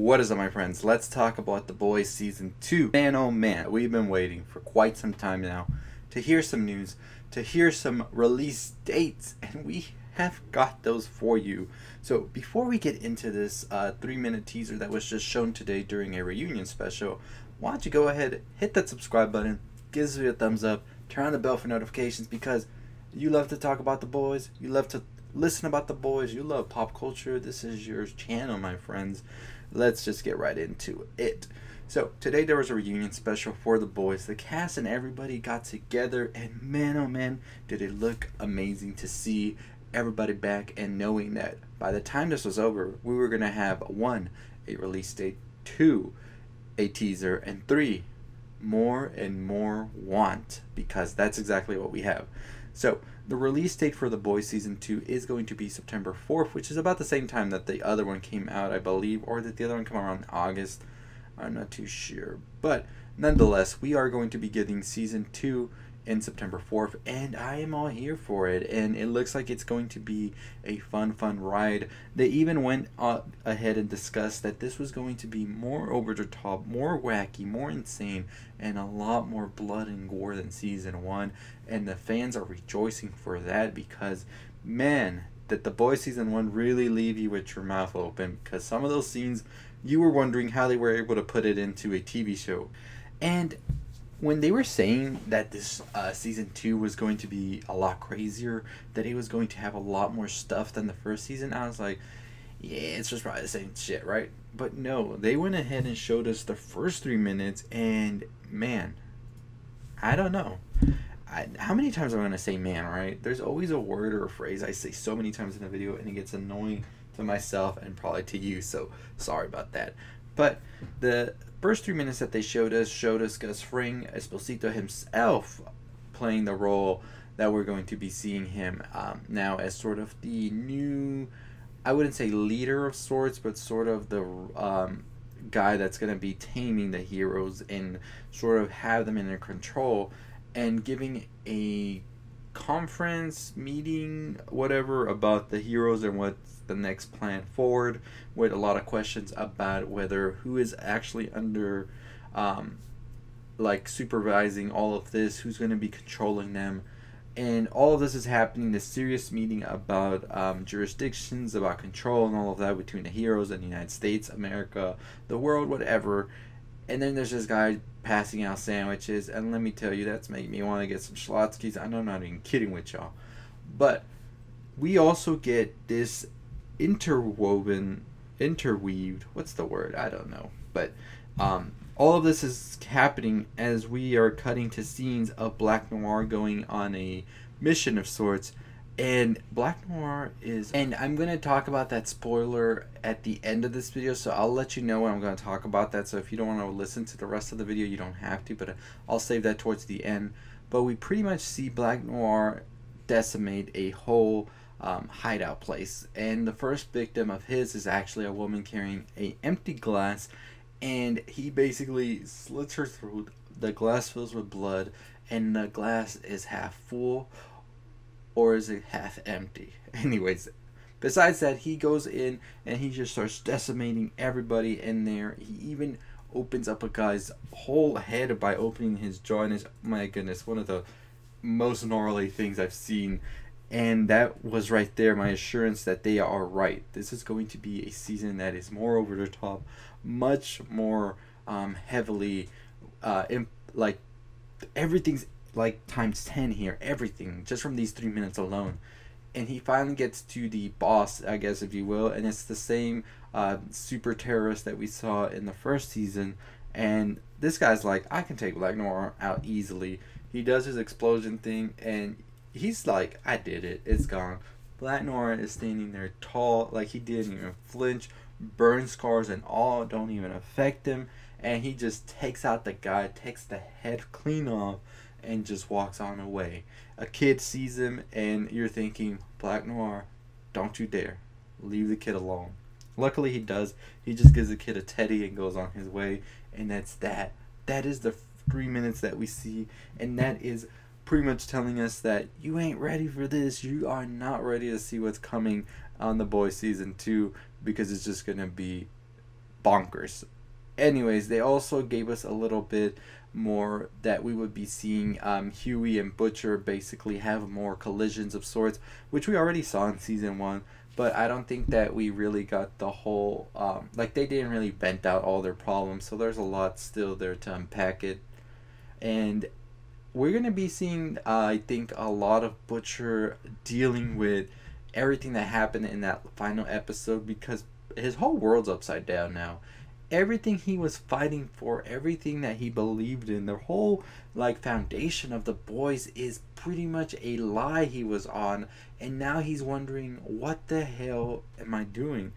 What is up, my friends? Let's talk about The Boys Season 2. Man, oh man, we've been waiting for quite some time now to hear some news, to hear some release dates, and we have got those for you. So before we get into this 3-minute teaser that was just shown today during a reunion special, why don't you go ahead, hit that subscribe button, give us a thumbs up, turn on the bell for notifications, because you love to talk about The Boys, you love to listen about The Boys, you love pop culture. This is your channel, my friends. Let's just get right into it. So today there was a reunion special for The Boys. The cast and everybody got together, and man, oh man, did it look amazing to see everybody back, and knowing that by the time this was over, we were gonna have 1, a release date, 2, a teaser, and 3, more and more want, because that's exactly what we have. So the release date for The Boys Season 2 is going to be September 4th, which is about the same time that the other one came out, I believe, or did the other one come around August? I'm not too sure. But nonetheless, we are going to be getting Season 2 in September 4th, and I am all here for it, and it looks like it's going to be a fun ride. They even went ahead and discussed that this was going to be more over the top, more wacky, more insane, and a lot more blood and gore than Season 1, and the fans are rejoicing for that, because man, did The Boys Season 1 really leave you with your mouth open, because some of those scenes, you were wondering how they were able to put it into a TV show. And when they were saying that this Season 2 was going to be a lot crazier, that it was going to have a lot more stuff than the first season, I was like, yeah, it's just probably the same shit, right? But no, they went ahead and showed us the first 3 minutes, and man, I don't know. How many times am I going to say man, right? There's always a word or a phrase I say so many times in a video, and it gets annoying to myself and probably to you, so sorry about that. But the first 3 minutes that they showed us Gus Fring Esposito himself playing the role that we're going to be seeing him now as sort of the new, I wouldn't say leader of sorts, but sort of the guy that's going to be taming the heroes and sort of have them in their control, and giving a conference meeting, whatever, about the heroes and what's the next plan forward, with a lot of questions about whether who is actually under like supervising all of this, who's going to be controlling them. And all of this is happening, this serious meeting about jurisdictions, about control and all of that between the heroes and the United States, America, the world, whatever. And then there's this guy passing out sandwiches, and let me tell you, that's making me want to get some Schlotzkys. I know I'm not even kidding with y'all. But we also get this interweaved, what's the word? I don't know. But all of this is happening as we are cutting to scenes of Black Noir going on a mission of sorts. And Black Noir is, and I'm going to talk about that spoiler at the end of this video, so I'll let you know when I'm going to talk about that. So if you don't want to listen to the rest of the video, you don't have to, but I'll save that towards the end. But we pretty much see Black Noir decimate a whole hideout place, and the first victim of his is actually a woman carrying an empty glass, and he basically slits her throat. The glass fills with blood, and the glass is half full, or is it half empty? Anyways, besides that, he goes in and he just starts decimating everybody in there. He even opens up a guy's whole head by opening his jaw, and my goodness, one of the most gnarly things I've seen. And that was right there my assurance that they are right. This is going to be a season that is more over the top, much more heavily like everything's like times 10 here, everything just from these 3 minutes alone. And he finally gets to the boss, I guess, if you will, and it's the same super terrorist that we saw in the first season. And this guy's like, I can take Black Noir out easily. He does his explosion thing, and he's like, I did it, it's gone. Black Noir is standing there tall, like he didn't even flinch. Burn scars and all don't even affect him, and he just takes out the guy, takes the head clean off, and just walks on away. A kid sees him, and you're thinking, Black Noir, don't you dare. Leave the kid alone. Luckily he does. He just gives the kid a teddy and goes on his way, and that's that. That is the 3 minutes that we see, and that is pretty much telling us that you ain't ready for this. You are not ready to see what's coming on The Boys Season 2, because it's just going to be bonkers. Anyways, they also gave us a little bit more that we would be seeing Huey and Butcher basically have more collisions of sorts, which we already saw in season 1. But I don't think that we really got the whole like, they didn't really vent out all their problems, so there's a lot still there to unpack it. And we're gonna be seeing I think a lot of Butcher dealing with everything that happened in that final episode, because his whole world's upside down now. Everything he was fighting for, everything that he believed in, the whole like foundation of the boys is pretty much a lie he was on, and now he's wondering, what the hell am I doing?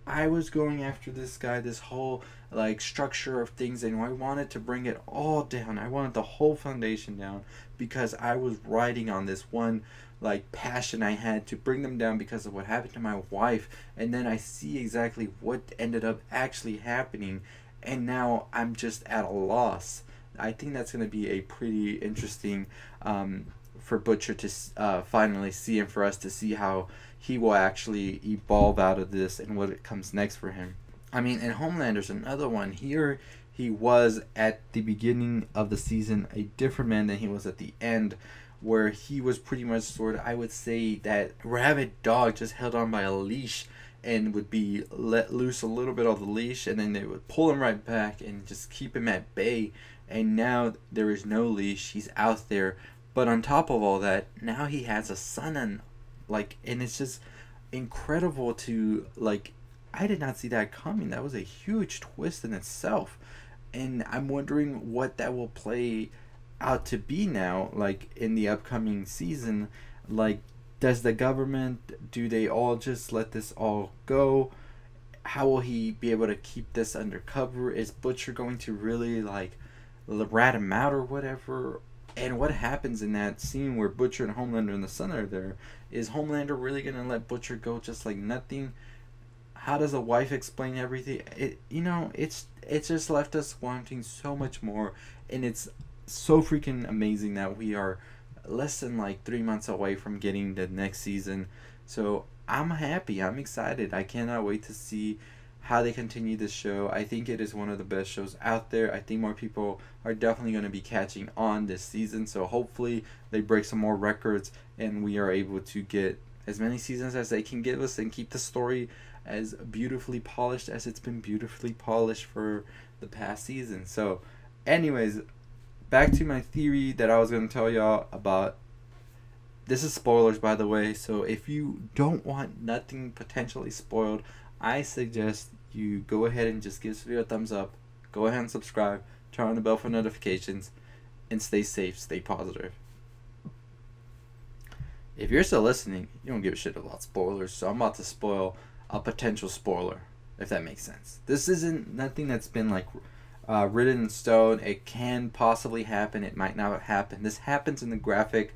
I was going after this guy, this whole like structure of things, and I wanted to bring it all down. I wanted the whole foundation down because I was riding on this one like passion I had to bring them down because of what happened to my wife. And then I see exactly what ended up actually happening, and now I'm just at a loss. I think that's going to be a pretty interesting for Butcher to finally see, and for us to see how he will actually evolve out of this and what it comes next for him. I mean, and Homelander's another one. Here he was at the beginning of the season a different man than he was at the end, where he was pretty much sort of, I would say, that rabid dog just held on by a leash and would be let loose a little bit of the leash, and then they would pull him right back and just keep him at bay. And now there is no leash, he's out there. But on top of all that, now he has a son, and like, and it's just incredible to like, I did not see that coming. That was a huge twist in itself, and I'm wondering what that will play out to be now, like in the upcoming season. Like, does the government, do they all just let this all go? How will he be able to keep this undercover? Is Butcher going to really like rat him out or whatever? And what happens in that scene where Butcher and Homelander and the son are there? Is Homelander really gonna let Butcher go just like nothing? How does the wife explain everything? It's just left us wanting so much more, and it's so freaking amazing that we are less than like 3 months away from getting the next season. So I'm happy, I'm excited, I cannot wait to see how they continue this show. I think it is one of the best shows out there. I think more people are definitely going to be catching on this season, so hopefully they break some more records and we are able to get as many seasons as they can give us and keep the story as beautifully polished as it's been beautifully polished for the past season. So anyways, back to my theory that I was going to tell y'all about. This is spoilers, by the way, so if you don't want nothing potentially spoiled, I suggest you go ahead and just give this video a thumbs up, go ahead and subscribe, turn on the bell for notifications, and stay safe, stay positive. If you're still listening, you don't give a shit about spoilers, so I'm about to spoil a potential spoiler, if that makes sense. This isn't nothing that's been like written in stone. It can possibly happen, it might not happen. This happens in the graphic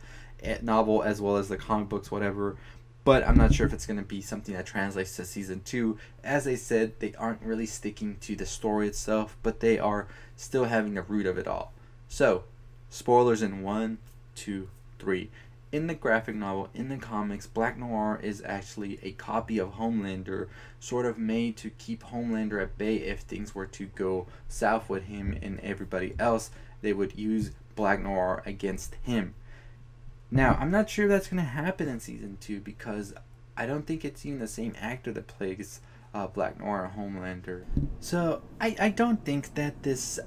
novel as well as the comic books, whatever. But I'm not sure if it's going to be something that translates to season 2. As I said, they aren't really sticking to the story itself, but they are still having the root of it all. So, spoilers in 1, 2, 3. In the graphic novel, in the comics, Black Noir is actually a copy of Homelander, sort of made to keep Homelander at bay if things were to go south with him and everybody else. They would use Black Noir against him. Now, I'm not sure if that's going to happen in season 2, because I don't think it's even the same actor that plays Black Noir or Homelander. So, I don't think that this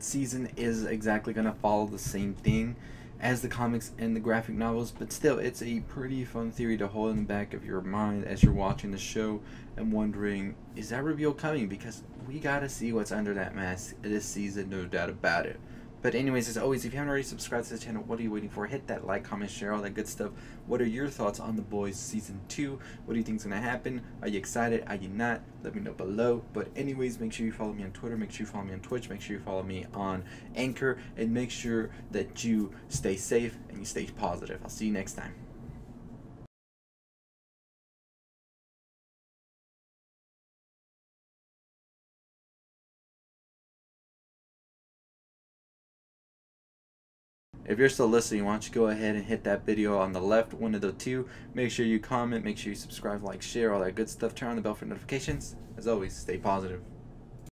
season is exactly going to follow the same thing as the comics and the graphic novels, but still, it's a pretty fun theory to hold in the back of your mind as you're watching the show and wondering, is that reveal coming? Because we got to see what's under that mask this season, no doubt about it. But anyways, as always, if you haven't already subscribed to the channel, what are you waiting for? Hit that like, comment, share, all that good stuff. What are your thoughts on The Boys Season 2? What do you think is going to happen? Are you excited? Are you not? Let me know below. But anyways, make sure you follow me on Twitter. Make sure you follow me on Twitch. Make sure you follow me on Anchor. And make sure that you stay safe and you stay positive. I'll see you next time. If you're still listening, why don't you go ahead and hit that video on the left, one of the two. Make sure you comment, make sure you subscribe, like, share, all that good stuff. Turn on the bell for notifications. As always, stay positive.